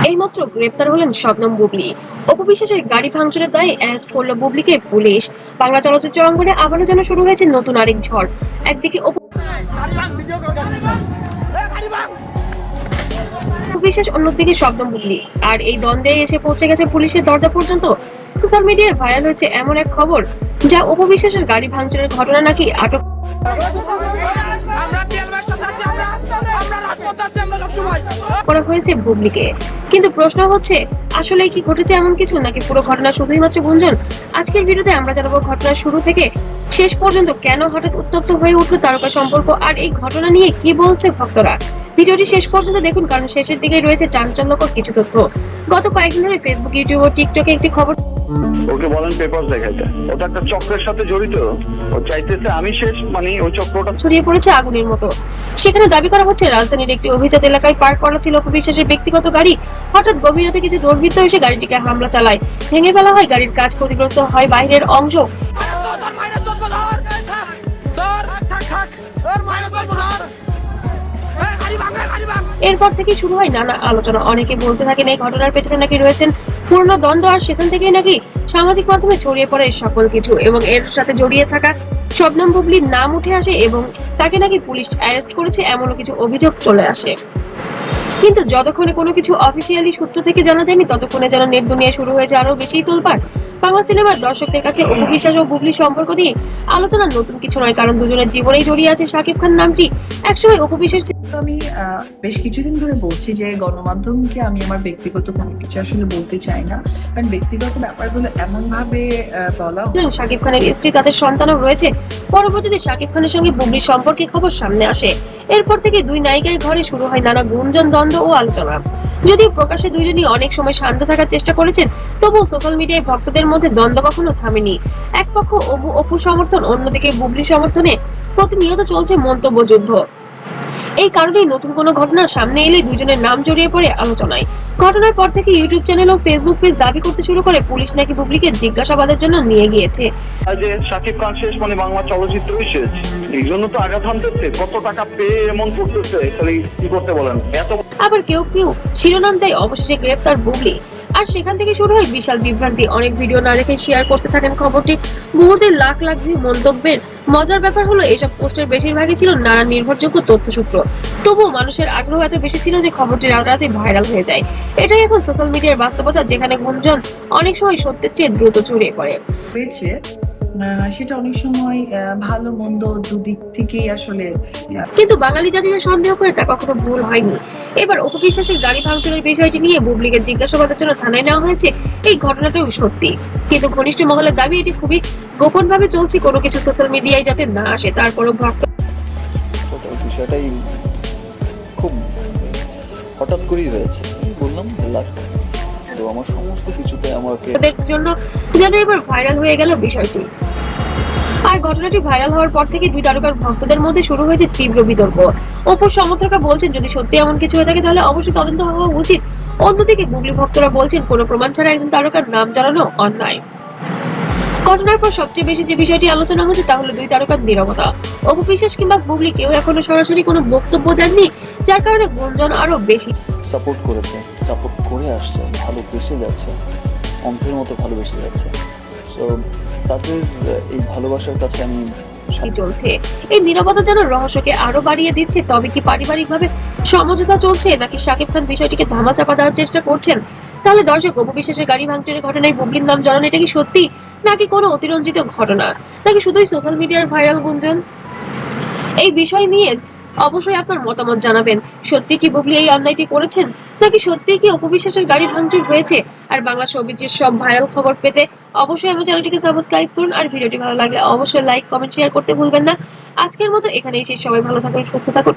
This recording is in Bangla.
এইমাত্র গ্রেপ্তার হলেন শবনম বুবলি। অপু বিশ্বাসের গাড়ি ভাঙচুরের দায়ে অ্যারেস্ট করল বুবলিকে পুলিশ। বাংলা চলচ্চিত্র অঙ্গনে আবারও যেন শুরু হয়েছে নতুন আরেক ঝড়। একদিকে অপু বিশ্বাস, অন্যদিকে শবনম বুবলি। আর এই দ্বন্দ্বে এসে পৌঁছে গেছে পুলিশের দরজা পর্যন্ত। সোশ্যাল মিডিয়ায় ভাইরাল হয়েছে এমন এক খবর, যা অপু বিশ্বাসের গাড়ি ভাঙচুরের ঘটনা নাকি আটক করা হয়েছে বুবলিকে। কিন্তু প্রশ্ন হচ্ছে, আসলে কি ঘটেছে এমন কিছু, নাকি পুরো ঘটনা শুধুই মাত্র গুঞ্জন? আজকের ভিডিওতে আমরা জানাবো ঘটনার শুরু থেকে শেষ পর্যন্ত কেন হঠাৎ উত্তপ্ত হয়ে উঠল তারকা সম্পর্ক, আর এই ঘটনা নিয়ে কি বলছে ভক্তরা। ভিডিওটি শেষ পর্যন্ত দেখুন, কারণ শেষের দিকে রয়েছে চাঞ্চল্যকর কিছু তথ্য। গত কয়েকদিন ধরে ফেসবুক, ইউটিউব ও টিকটকে একটি খবর ওকে বলেন পেপার দেখাইতে, ওটা একটা চক্রের সাথে জড়িত। ও চাইতেছে আমি শেষ, মানে ওই চক্রটা ছড়িয়ে পড়েছে আগুনের মতো। সেখানে দাবি করা হচ্ছে রাজধানীর একটি অভিজাত এলাকায় পার্ক করা ছিল অপু বিশ্বাসের ব্যক্তিগত গাড়ি। হঠাৎ গভীর রাতে কিছু দুর্বৃত্ত এসে গাড়িটিকে হামলা চালায়। ভেঙে ফেলা হয় গাড়ির কাচ, ক্ষতিগ্রস্ত হয় বাইরের অংশ। এরপর থেকে শুরু হয় নানা আলোচনা। অনেকে বলতে থাকেন এই ঘটনার পেছনে নাকি রয়েছেন পুরনো দ্বন্দ্ব, আর সেখান থেকেই নাকি সামাজিক মাধ্যমে ছড়িয়ে পড়ে সকল কিছু, এবং এর সাথে জড়িয়ে থাকা শবনম বুবলির নাম উঠে আসে এবং তাকে নাকি পুলিশ অ্যারেস্ট করেছে, এমনও কিছু অভিযোগ চলে আসে। কিন্তু যতক্ষণে কোনো কিছু অফিসিয়ালি সূত্র থেকে জানা যায়নি, ততক্ষণে যেন নেট দুনিয়ায় শুরু হয়েছে আরো বেশি তোলপাড়। বাংলা সিনেমার দর্শকদের কাছে অপু বিশ্বাস ও বুবলির সম্পর্ক নিয়ে আলোচনা নতুন কিছু নয়, কারণ দুজনের জীবনেই জড়িয়ে আছে শাকিব খান নামটি। একসময় অপু বিশ্বাস আমি বেশ কিছুদিন ধরে বলছি যে গণমাধ্যমকে আমি আমার ব্যক্তিগত কোনো কিছু আসলে বলতে চাই না, কারণ ব্যক্তিগত ব্যাপারগুলো এমন ভাবে বলা শাকিব খানের স্ত্রী, তাদের সন্তানও রয়েছে। পরবর্তীতে শাকিব খানের সঙ্গে বুবলির সম্পর্কে খবর সামনে আসে। এরপর থেকে দুই নায়িকার ঘরে শুরু হয় নানা গুঞ্জন, দ্বন্দ্ব ও আলোচনা। যদিও প্রকাশ্যে দুইজনই অনেক সময় শান্ত থাকার চেষ্টা করেছেন, তবুও সোশ্যাল মিডিয়ায় ভক্তদের মধ্যে দ্বন্দ্ব কখনো থামেনি। এক পক্ষ অপু সমর্থন, অন্যদিকে বুবলি সমর্থনে প্রতিনিয়ত চলছে মন্তব্য যুদ্ধ। এই কারণেই নতুন কোনো ঘটনা সামনে এলে দুইজনের নাম জড়িয়ে পড়ে আলোচনায়। ঘটনার পর থেকে ইউটিউব চ্যানেল ও ফেসবুক পেজ দাবি করতে শুরু করে পুলিশ নাকি বুবলিকে জিজ্ঞাসাবাদের জন্য নিয়ে গিয়েছে। যে শাকিব খান শেষ, মানে বাংলা চলচ্চিত্রই শেষ। এই জন্য তো আঘাত হানতেছে, কত টাকা পেয়ে এমন করতেছে, তাহলে কি করতে বলেন? এত আবার কেউ কেউ শিরোনাম দেয় অবশেষে গ্রেফতার বুবলি, আর সেখান থেকে শুরু হয় বিশাল বিভ্রান্তি। অনেক ভিডিও না দেখে শেয়ার করতে থাকেন খবরটি। মুহূর্তে লাখ লাখ ভিউ, মন্তব্যের মজার ব্যাপার হলো এসব পোস্টের বেশিরভাগই ছিল নানা নির্ভরযোগ্য তথ্যসূত্র। তবুও মানুষের আগ্রহ এত বেশি ছিল যে খবরটি রাতারাতি ভাইরাল হয়ে যায়। এটাই এখন সোশ্যাল মিডিয়ার বাস্তবতা, যেখানে গুঞ্জন অনেক সময় সত্যের চেয়ে দ্রুত ছড়িয়ে পড়ে। সেটা অনেক সময় ভালো মন্দ দুদিক থেকেই আসলে। কিন্তু বাঙালি জাতিকে সন্দেহ করে তা কখনো ভুল হয়নি। এবার অপু বিশ্বাসের গাড়ি ভাঙচুরের বিষয়টি নিয়ে বুবলিকে জিজ্ঞাসাবাদের জন্য থানায় নেওয়া হয়েছে। এই ঘটনাটাও সত্যি, কিন্তু ঘনিষ্ঠ মহলের দাবি এটি খুবই গোপন ভাবে চলছে, কোনো কিছু সোশ্যাল মিডিয়ায় যাতে না আসে। তারপরও ভক্ত বিষয়টাই খুব হঠাৎ করেই হয়েছে, বললাম লাখ, তো আমার সমস্ত কিছুতে আমাকে জন্য যেন এবার ভাইরাল হয়ে গেল বিষয়টি। আর ঘটনাটি ভাইরাল হওয়ার পর থেকে দুই তারকার ভক্তদের মধ্যে শুরু হয়েছে তীব্র বিতর্ক। অপুর সমর্থকরা বলছেন যদি সত্যি এমন কিছু হয়ে থাকে তাহলে অবশ্যই তদন্ত হওয়া উচিত। অন্যদিকে বুবলি ভক্তরা বলছেন কোনো প্রমাণ ছাড়া একজন তারকার নাম জানানো অন্যায়। ঘটনার পর সবচেয়ে বেশি যে বিষয়টি আলোচনা হচ্ছে তা হলো দুই তারকার নীরবতা। অপু বিশ্বাস কিংবা বুবলি কেউ এখনো সরাসরি কোনো বক্তব্য দেননি, যার কারণে গুঞ্জন আরো বেশি। সাপোর্ট করেছে, সাপোর্ট করে আসছে, ভালোবেসে যাচ্ছে, অন্ধের মতো ভালোবেসে যাচ্ছে। সো তাদের এই ভালোবাসার কাছে আমি চলছে। এই নীরবতা যেন রহস্যকে আরো বাড়িয়ে দিচ্ছে। তবে কি পারিবারিকভাবে সমঝোতা চলছে, নাকি শাকিব খান বিষয়টিকে ধামাচাপা দেওয়ার চেষ্টা করছেন? তাহলে দর্শক, অপু বিশ্বাসের গাড়ি ভাঙচুরের ঘটনায় বুবলির নাম জড়ানো এটা কি সত্যি, নাকি কোনো অতিরঞ্জিত ঘটনা, নাকি শুধুই সোশ্যাল মিডিয়ার ভাইরাল গুঞ্জন? এই বিষয় নিয়ে অবশ্যই আপনার মতামত জানাবেন। সত্যি কি বুবলি এই অন্যায়টি করেছেন, নাকি সত্যি কি অপু বিশ্বাসের গাড়ি ভাঙচুর হয়েছে? আর বাংলা শোবিজের সব ভাইরাল খবর পেতে অবশ্যই আমার চ্যানেলটিকে সাবস্ক্রাইব করুন, আর ভিডিওটি ভালো লাগলে অবশ্যই লাইক, কমেন্ট, শেয়ার করতে ভুলবেন না। আজকের মতো এখানেই শেষ। সবাই ভালো থাকুন, সুস্থ থাকুন।